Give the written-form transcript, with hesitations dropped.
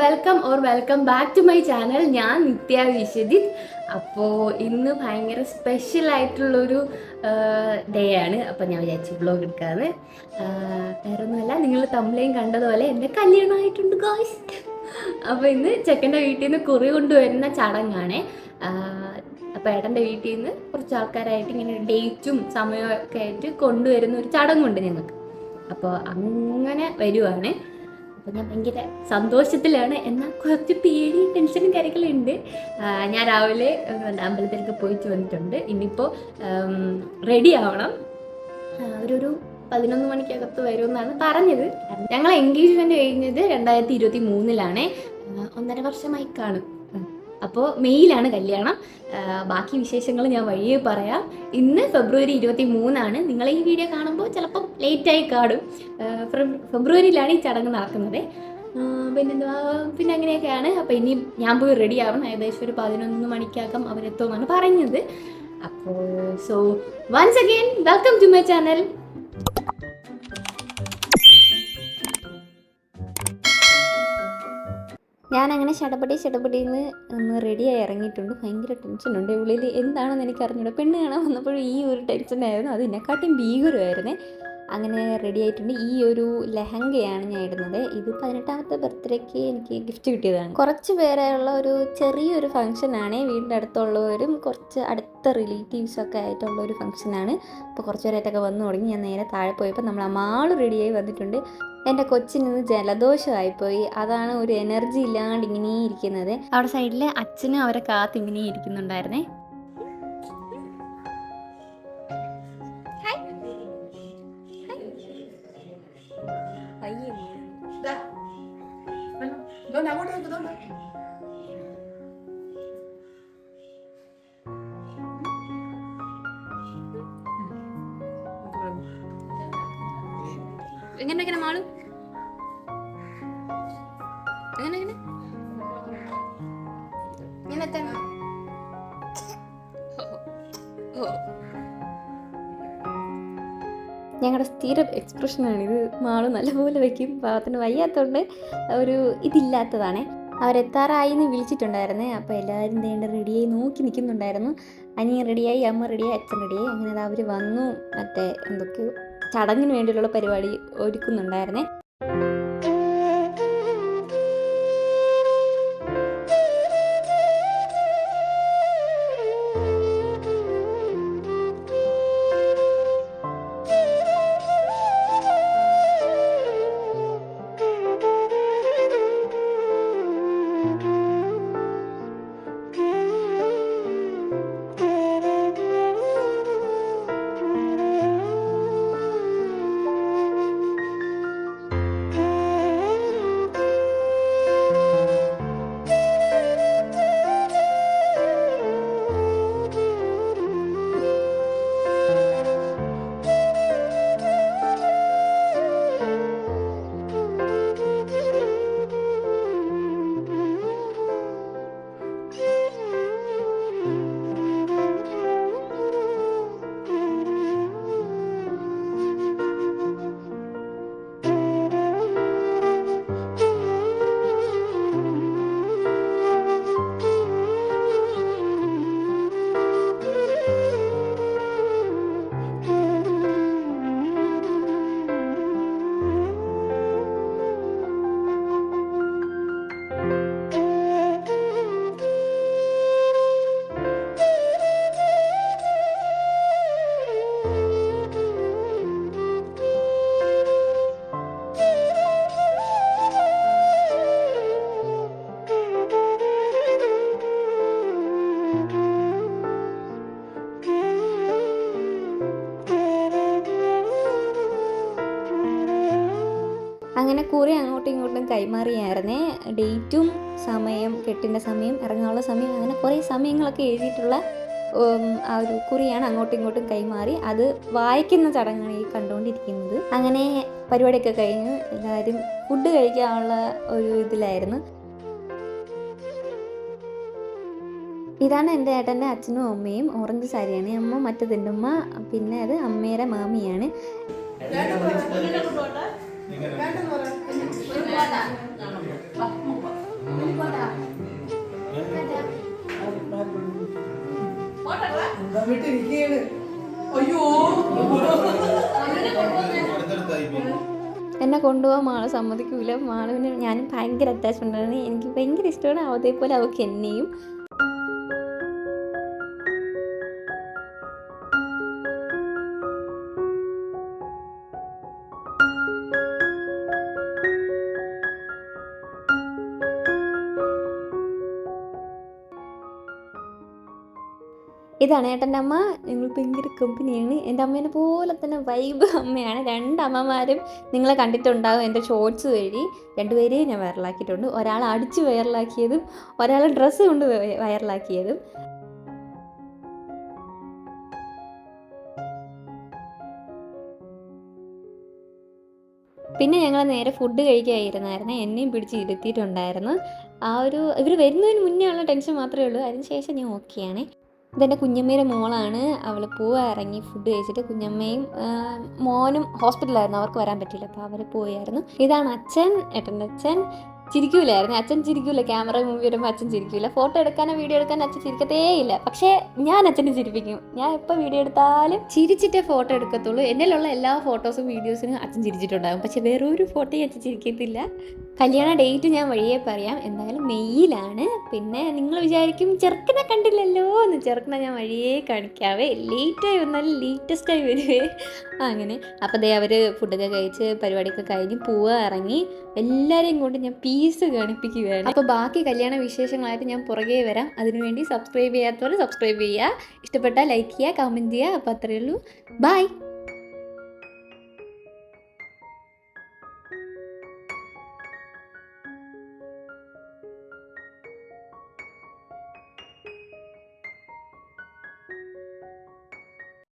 Welcome back to my channel. ഞാൻ നിത്യ വിശ്വജിത്ത്. അപ്പോൾ ഇന്ന് ഭയങ്കര സ്പെഷ്യൽ ആയിട്ടുള്ളൊരു ഡേ ആണ്. അപ്പോൾ ഞാൻ വിചാരിച്ചു വ്ലോഗ് എടുക്കാതെ. വേറൊന്നുമല്ല, നിങ്ങൾ തമ്മിലേയും കണ്ടതുപോലെ എൻ്റെ കല്യാണമായിട്ടുണ്ട് ഗായ്സ്. അപ്പോൾ ഇന്ന് ചെക്കൻ്റെ വീട്ടിൽ നിന്ന് കുറി കൊണ്ടുവരുന്ന ചടങ്ങാണ്. അപ്പോൾ ഏട്ടൻ്റെ വീട്ടിൽ നിന്ന് കുറച്ച് ആൾക്കാരായിട്ട് ഇങ്ങനെ ഡേറ്റും സമയമൊക്കെ ആയിട്ട് കൊണ്ടുവരുന്ന ഒരു ചടങ്ങുണ്ട് ഞങ്ങൾക്ക്. അപ്പോൾ അങ്ങനെ വരുവാണ്. അപ്പോൾ ഞാൻ ഭയങ്കര സന്തോഷത്തിലാണ്, എന്നാൽ കുറച്ച് പേടി ടെൻഷനും കാര്യങ്ങളുണ്ട്. ഞാൻ രാവിലെ അമ്പലത്തിലേക്ക് പോയിട്ട് വന്നിട്ടുണ്ട്. ഇനിയിപ്പോൾ റെഡി ആവണം. ഒരു 11 മണിക്കകത്ത് വരുമെന്നാണ് പറഞ്ഞത്. ഞങ്ങൾ എൻഗേജ്മെൻറ്റ് കഴിഞ്ഞത് 2023-ലാണ്. 1.5 വർഷമായി കാണും. അപ്പോൾ മെയ്യിലാണ് കല്യാണം. ബാക്കി വിശേഷങ്ങൾ ഞാൻ വഴിയേ പറയാം. ഇന്ന് ഫെബ്രുവരി 23-ആണ്. നിങ്ങൾ ഈ വീഡിയോ കാണുമ്പോൾ ചിലപ്പം ലേറ്റായി കാണും. ഫെബ്രുവരിയിലാണ് ഈ ചടങ്ങ് നടക്കുന്നത്. പിന്നെ അങ്ങനെയൊക്കെയാണ്. അപ്പോൾ ഇനി ഞാൻ പോയി റെഡി ആവണം. ഏകദേശം ഒരു 11 മണിക്കകം അവരെത്തുമെന്നാണ് പറഞ്ഞത്. അപ്പോൾ so once again welcome to my channel. ഞാനങ്ങനെ ചടപടിന്ന് ഒന്ന് റെഡിയായി ഇറങ്ങിയിട്ടുണ്ട്. ഭയങ്കര ടെൻഷനുണ്ട് ഉള്ളിൽ. എന്താണെന്ന് എനിക്ക് അറിഞ്ഞൂടാ. പെണ്ണ് കാണാൻ വന്നപ്പോഴും ഈ ഒരു ടെൻഷനായിരുന്നു. അത് എന്നെക്കാട്ടും ഭീകരമായിരുന്നേ. അങ്ങനെ റെഡി ആയിട്ടുണ്ട്. ഈ ഒരു ലെഹങ്കയാണ് ഞാൻ ഇടുന്നത്. ഇത് 18ാമത്തെ ബർത്ത്ഡേക്ക് എനിക്ക് ഗിഫ്റ്റ് കിട്ടിയതാണ്. കുറച്ച് പേരെയുള്ള ഒരു ചെറിയൊരു ഫംഗ്ഷനാണ്. വീടിൻ്റെ അടുത്തുള്ളവരും കുറച്ച് അടുത്ത റിലേറ്റീവ്സൊക്കെ ആയിട്ടുള്ള ഒരു ഫംഗ്ഷനാണ്. ഇപ്പോൾ കുറച്ച് പേരായിട്ടൊക്കെ വന്നു തുടങ്ങി. ഞാൻ നേരെ താഴെ പോയപ്പോൾ നമ്മൾ മാള് റെഡിയായി വന്നിട്ടുണ്ട്. എൻ്റെ കൊച്ചിന് ജലദോഷമായിപ്പോയി. അതാണ് ഒരു എനർജി ഇല്ലാണ്ട് ഇങ്ങനെ ഇരിക്കുന്നത്. അവിടെ സൈഡിൽ അച്ഛനും അവരെ കാത്ത് ഇങ്ങനെ ഇരിക്കുന്നുണ്ടായിരുന്നേ. എങ്ങനെ മാളു എങ്ങനെ ഞങ്ങളുടെ സ്ഥിരം എക്സ്പ്രഷനാണിത്. മാള് നല്ലപോലെ വയ്ക്കും. പാവത്തിന് വയ്യാത്തതുകൊണ്ട് ഒരു ഇതില്ലാത്തതാണേ. അവരെത്താറായി എന്ന് വിളിച്ചിട്ടുണ്ടായിരുന്നേ. അപ്പോൾ എല്ലാവരും തേണ്ട റെഡിയായി നോക്കി നിൽക്കുന്നുണ്ടായിരുന്നു. അനിയൻ റെഡിയായി, അമ്മ റെഡിയായി, അച്ഛൻ റെഡിയായി. അങ്ങനെ അവർ വന്നു. മറ്റേ എന്തൊക്കെയോ ചടങ്ങിന് വേണ്ടിയുള്ള പരിപാടി ഒരുക്കുന്നുണ്ടായിരുന്നേ. അങ്ങനെ കുറി അങ്ങോട്ടും ഇങ്ങോട്ടും കൈമാറിയായിരുന്നേ. ഡേറ്റും സമയം, കെട്ടിൻ്റെ സമയം, ഇറങ്ങാനുള്ള സമയം, അങ്ങനെ കുറേ സമയങ്ങളൊക്കെ എഴുതിയിട്ടുള്ള ആ ഒരു കുറിയാണ് അങ്ങോട്ടും ഇങ്ങോട്ടും കൈമാറി. അത് വായിക്കുന്ന ചടങ്ങാണ് ഈ കണ്ടുകൊണ്ടിരിക്കുന്നത്. അങ്ങനെ പരിപാടിയൊക്കെ കഴിഞ്ഞു. എല്ലാവരും ഫുഡ് കഴിക്കാനുള്ള ഒരു ഇതിലായിരുന്നു. ഇതാണ് എൻ്റെ ഏട്ടൻ്റെ അച്ഛനും അമ്മയും. ഓറഞ്ച് സാരിയാണ്. അമ്മ മറ്റതിൻ്റെ ഉമ്മ, പിന്നെ അത് അമ്മയുടെ മാമിയാണ്. എന്നെ കൊണ്ടുപോകാൻ മാള് സമ്മതിക്കൂല. മാളുവിന് ഞാനും ഭയങ്കര അറ്റാച്ച്മെൻ്റ് ആണ്. എനിക്ക് ഭയങ്കര ഇഷ്ടമാണ്. അതേപോലെ അവൾക്ക് എന്നെയും. ഇതാണ് ഏട്ടൻ്റെ അമ്മ. ഞങ്ങൾ ഭയങ്കര കമ്പനിയാണ്. എൻ്റെ അമ്മേനെ പോലെ തന്നെ വൈബ് അമ്മയാണ്. 2 അമ്മമാരും നിങ്ങളെ കണ്ടിട്ടുണ്ടാകും എൻ്റെ ഷോർട്സ് വഴി. 2 പേരെയും ഞാൻ വൈറലാക്കിയിട്ടുണ്ട്. ഒരാൾ അടിച്ച് വൈറലാക്കിയതും ഒരാൾ ഡ്രസ്സ് കൊണ്ട് വൈറലാക്കിയതും. പിന്നെ ഞങ്ങൾ നേരെ ഫുഡ് കഴിക്കാതിരുന്നായിരുന്നു. എന്നെയും പിടിച്ച് ഇരുത്തിയിട്ടുണ്ടായിരുന്നു. ഇവർ വരുന്നതിന് മുന്നേ ഉള്ള ടെൻഷൻ മാത്രമേ ഉള്ളൂ. അതിന് ശേഷം ഞാൻ ഓക്കെയാണ്. ഇതെൻ്റെ കുഞ്ഞമ്മയുടെ മോളാണ്. അവൾ ഇറങ്ങി ഫുഡ് കഴിച്ചിട്ട്. കുഞ്ഞമ്മയും മോനും ഹോസ്പിറ്റലായിരുന്നു, അവർക്ക് വരാൻ പറ്റില്ല, അപ്പോൾ അവർ പോയായിരുന്നു. ഇതാണ് അച്ഛൻ, ഏട്ടൻ്റെ അച്ഛൻ. ചിരിക്കൂലായിരുന്നു അച്ഛൻ. ചിരിക്കൂല. ക്യാമറ മൂവി വരുമ്പോൾ അച്ഛൻ ചിരിക്കൂല. ഫോട്ടോ എടുക്കാനോ വീഡിയോ എടുക്കാനോ അച്ഛൻ ചിരിക്കത്തേ ഇല്ല. പക്ഷേ ഞാൻ അച്ഛനെ ചിരിപ്പിക്കും. ഞാൻ എപ്പോൾ വീഡിയോ എടുത്താലും ചിരിച്ചിട്ടേ ഫോട്ടോ എടുക്കത്തുള്ളൂ. എന്നിലുള്ള എല്ലാ ഫോട്ടോസും വീഡിയോസിനും അച്ഛൻ ചിരിച്ചിട്ടുണ്ടാകും. പക്ഷേ വേറൊരു ഫോട്ടോയും അച്ഛൻ ചിരിക്കത്തില്ല. കല്യാണ ഡേറ്റ് ഞാൻ വഴിയേ പറയാം. എന്തായാലും മെയ്യിലാണ്. പിന്നെ നിങ്ങൾ വിചാരിക്കും ചെറുക്കനെ കണ്ടില്ലല്ലോ എന്ന്. ചെറുക്കനെ ഞാൻ വഴിയേ കാണിക്കാവേ. ലേറ്റായി വന്നാലും ലേറ്റസ്റ്റായി വരുവേ. അങ്ങനെ അപ്പോൾ അവർ ഫുഡൊക്കെ കഴിച്ച് പരിപാടിയൊക്കെ കഴിഞ്ഞ് ഇറങ്ങി. എല്ലാവരെയും കൊണ്ട് ഞാൻ പീസ് കാണിപ്പിക്കുകയാണ്. അപ്പോൾ ബാക്കി കല്യാണ വിശേഷങ്ങളായിട്ട് ഞാൻ പുറകെ വരാം. അതിനുവേണ്ടി സബ്സ്ക്രൈബ് ചെയ്യാത്തവർ സബ്സ്ക്രൈബ് ചെയ്യുക. ഇഷ്ടപ്പെട്ടാൽ ലൈക്ക് ചെയ്യുക, കമൻറ്റ് ചെയ്യുക. അപ്പോൾ അത്രയേ ഉള്ളൂ. ബൈ.